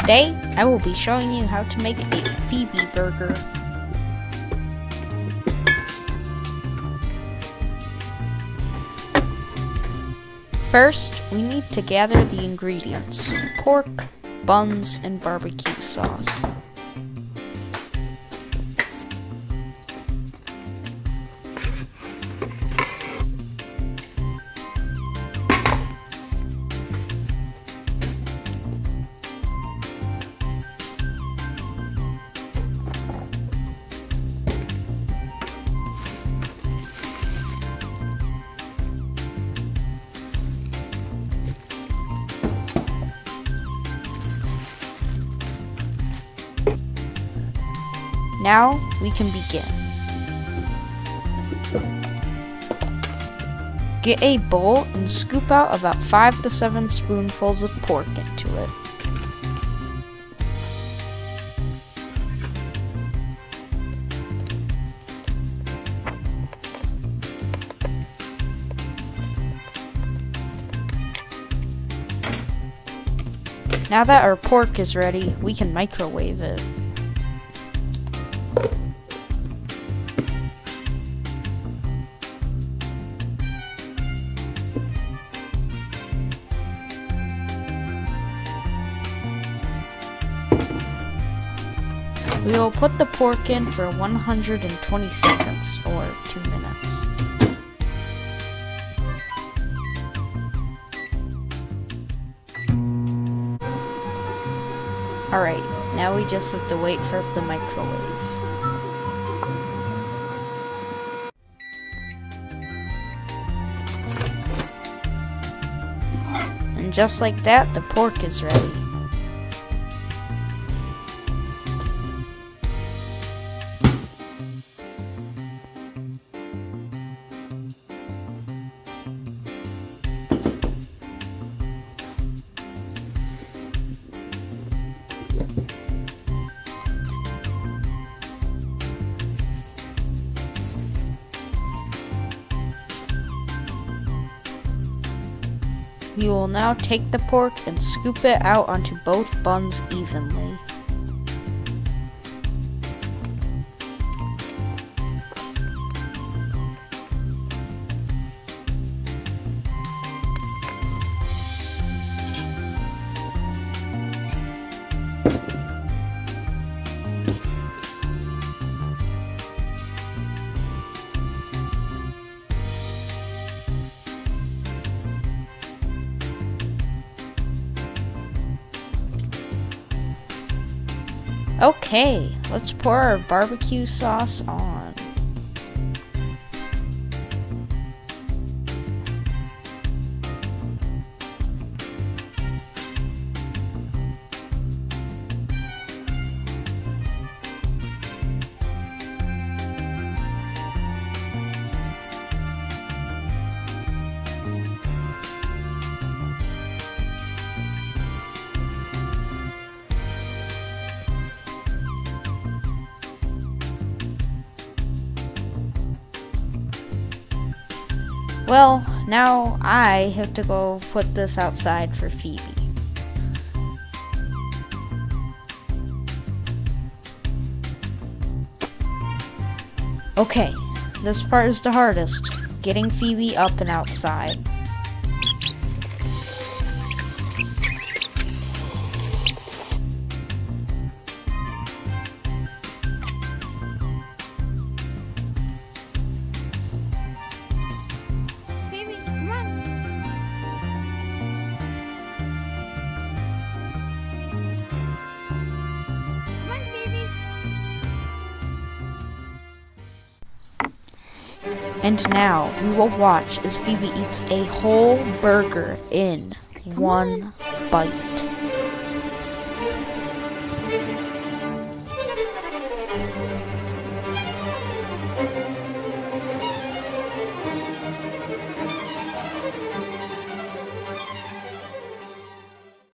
Today, I will be showing you how to make a Phoebe Burger. First, we need to gather the ingredients: pork, buns, and barbecue sauce. Now we can begin. Get a bowl and scoop out about 5 to 7 spoonfuls of pork into it. Now that our pork is ready, we can microwave it. We will put the pork in for 120 seconds, or 2 minutes. Alright, now we just have to wait for the microwave. And just like that, the pork is ready. We will now take the pork and scoop it out onto both buns evenly. Okay, let's pour our barbecue sauce on. Well, now I have to go put this outside for Phoebe. Okay, this part is the hardest, getting Phoebe up and outside. And now, we will watch as Phoebe eats a whole burger in one bite.